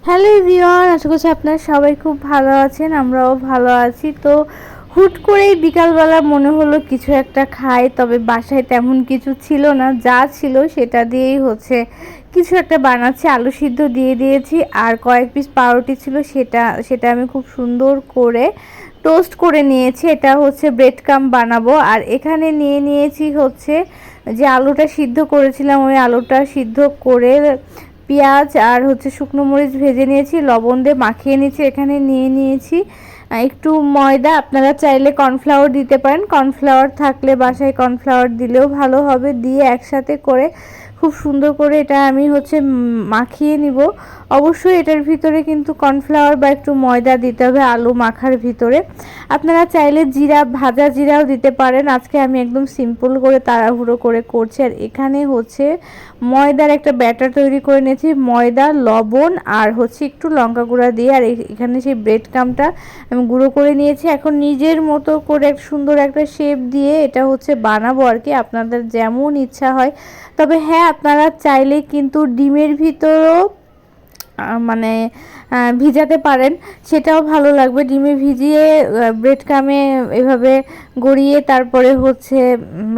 Hello everyone, আশা করছি আপনারা সবাই খুব ভালো আছেন। আমরাও ভালো আছি। তো হুট করেই বিকালবেলা মনে হলো কিছু একটা খাই, তবে বাসায় তেমন কিছু ছিল না, যা ছিল সেটা দিয়েই কিছু একটা বানাচ্ছি। আলু সিদ্ধ দিয়ে দিয়েছি আর কয়েক পিস পাউরুটি ছিল, সেটা আমি খুব সুন্দর করে টোস্ট করে নিয়েছি। এটা ব্রেড কাম বানাবো। আর এখানে নিয়ে নিয়েছি যে আলুটা সিদ্ধ করেছিলাম, ওই আলুটা সিদ্ধ করে পেঁয়াজ আর শুকনো মরিচ ভেজে নিয়েছি, লবণ দিয়ে মাখিয়ে নিয়েছি। এখানে নিয়ে নিয়েছি একটু ময়দা, আপনারা চাইলে কর্নফ্লাওয়ার দিতে পারেন, কর্নফ্লাওয়ার থাকলে বাসায় কর্নফ্লাওয়ার দিলেও ভালো হবে। দিয়ে একসাথে করে খুব সুন্দর করে এটা আমি মাখিয়ে নিব। অবশ্যই এটার ভিতরে কিন্তু কর্নফ্লাওয়ার বা একটু ময়দা দিতে হবে আলু মাখার ভিতরে। আপনারা চাইলে ভাজা জিরাও দিতে পারেন। আজকে আমি একদম সিম্পল করে তাড়াহুড়ো করে করছি। আর এখানে ময়দার একটা ব্যাটার তৈরি করে নিয়েছি, ময়দা, লবণ আর একটু লঙ্কা গুঁড়া দিয়ে। আর এখানে সেই ব্রেড ক্রাম্বটা আমি গুঁড়ো করে নিয়েছি। এখন নিজের মতো করে সুন্দর একটা শেপ দিয়ে এটা বানাবো আর কি, আপনাদের যেমন ইচ্ছা হয়। তবে হ্যাঁ, আপনারা চাইলে কিন্তু ডিমের ভিতরও মানে ভিজাতে পারেন, সেটাও ভালো লাগবে। ডিমে ভিজিয়ে ব্রেড ক্রামে এভাবে গড়িয়ে তারপরে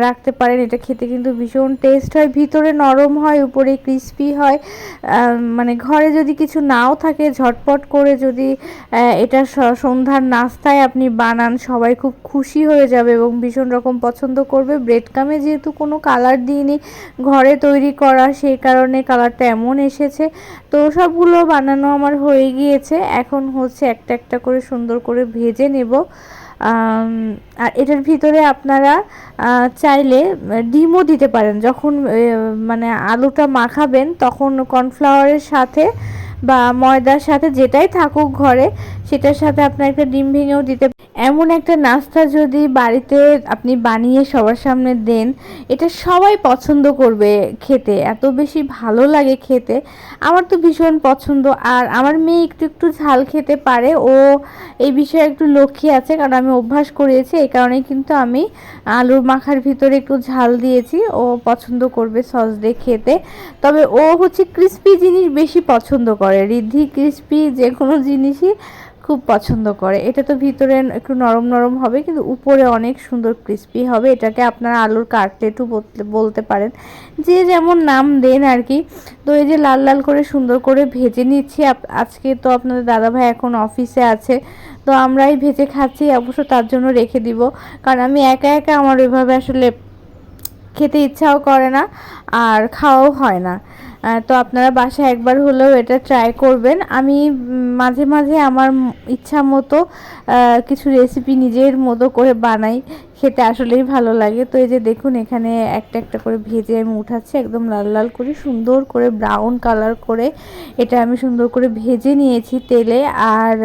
রাখতে পারেন। এটা খেতে কিন্তু ভীষণ টেস্ট হয়, ভিতরে নরম হয়, উপরে ক্রিস্পি হয়। মানে ঘরে যদি কিছু নাও থাকে, ঝটপট করে যদি এটা সন্ধ্যার নাস্তায় আপনি বানান, সবাই খুব খুশি হয়ে যাবে এবং ভীষণ রকম পছন্দ করবে। ব্রেড ক্রামে যেহেতু কোনো কালার দিইনি, ঘরে তৈরি করা, সেই কারণে কালারটা এমন এসেছে। তো সবগুলো বানানো আমার হয়ে গিয়েছে। এখন একটা একটা করে সুন্দর করে ভেজে নেব। আর এটার ভিতরে আপনারা চাইলে ডিমও দিতে পারেন। যখন মানে আলুটা মাখাবেন, তখন কর্নফ্লাওয়ারের সাথে বা ময়দার সাথে যেটাই থাকুক ঘরে, সেটার সাথে আপনার একটা ডিম ভেঙেও দিতে। এমন একটা নাস্তা যদি বাড়িতে আপনি বানিয়ে সবার সামনে দেন, এটা সবাই পছন্দ করবে খেতে, এত বেশি ভালো লাগে খেতে। আমার তো ভীষণ পছন্দ। আর আমার মেয়ে একটু একটু ঝাল খেতে পারে, ও এই বিষয়ে একটু লক্ষ্মী আছে, কারণ আমি অভ্যাস করিয়েছি। এই কারণে কিন্তু আমি আলুর মাখার ভিতরে একটু ঝাল দিয়েছি, ও পছন্দ করবে সস দিয়ে খেতে। তবে ও ক্রিস্পি জিনিস বেশি পছন্দ করে, ঋদ্ধি ক্রিস্পি যে কোনো জিনিসই খুব পছন্দ করে। এটা তো ভিতরে একটু নরম নরম হবে, কিন্তু উপরে অনেক সুন্দর ক্রিস্পি হবে। এটাকে আপনারা আলুর কাটলেটও বলতে পারেন, যে যেমন নাম দেন আর কি। তো এই যে লাল লাল করে সুন্দর করে ভেজে নিচ্ছি। আজকে তো আপনাদের দাদাভাই এখন অফিসে আছে, তো আমরাই ভেজে খাচ্ছি। অবশ্য তার জন্য রেখে দিব, কারণ আমি একা একা আমার ওইভাবে আসলে খেতে ইচ্ছাও করে না আর খাওয়াও হয় না। তো আপনারা বাসায় একবার হলেও এটা ট্রাই করবেন। আমি মাঝে মাঝে আমার ইচ্ছা মতো কিছু রেসিপি নিজের মতো করে বানাই, খেতে আসলেই ভালো লাগে। তো এই যে দেখুন, এখানে একটা একটা করে ভেজে আমি উঠাচ্ছি, একদম লাল লাল করে সুন্দর করে ব্রাউন কালার করে এটা আমি সুন্দর করে ভেজে নিয়েছি তেলে। আর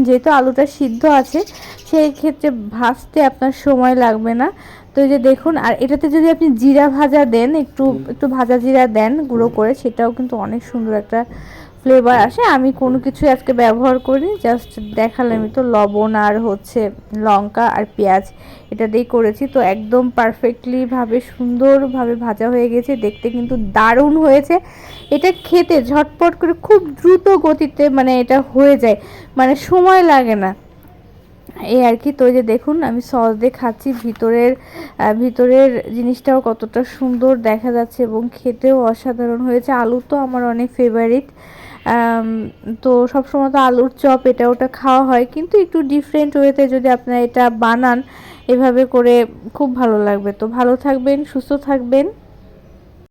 যেহেতু আলুটা সিদ্ধ আছে, সেই ক্ষেত্রে ভাজতে আপনার সময় লাগবে না। তো এই যে দেখুন, আর এটাতে যদি আপনি জিরা ভাজা দেন, একটু একটু ভাজা জিরা দেন গুঁড়ো করে, সেটাও কিন্তু অনেক সুন্দর একটা ফ্লেভার আসে। আমি কোনো কিছু আজকে ব্যবহার করিনি, জাস্ট দেখালামই তো, লবণ আর লঙ্কা আর পেঁয়াজ এটা দিয়েই করেছি। তো একদম পারফেক্টলি সুন্দরভাবে ভাজা হয়ে গেছে, দেখতে কিন্তু দারুণ হয়েছে। এটা খেতে ঝটপট করে খুব দ্রুত গতিতে এটা হয়ে যায়, সময় লাগে না এই আর কি। তো এই যে দেখুন, আমি সস দিয়ে খাচ্ছি, ভিতরের জিনিসটাও কতটা সুন্দর দেখা যাচ্ছে এবং খেতেও অসাধারণ হয়েছে। আলু তো আমার অনেক ফেভারিট। তো সবসময় তো আলুর চপ এটা ওটা খাওয়া হয়, কিন্তু একটু ডিফারেন্ট ওয়েতে যদি আপনারা এটা বানান এভাবে করে, খুব ভালো লাগবে। তো ভালো থাকবেন, সুস্থ থাকবেন।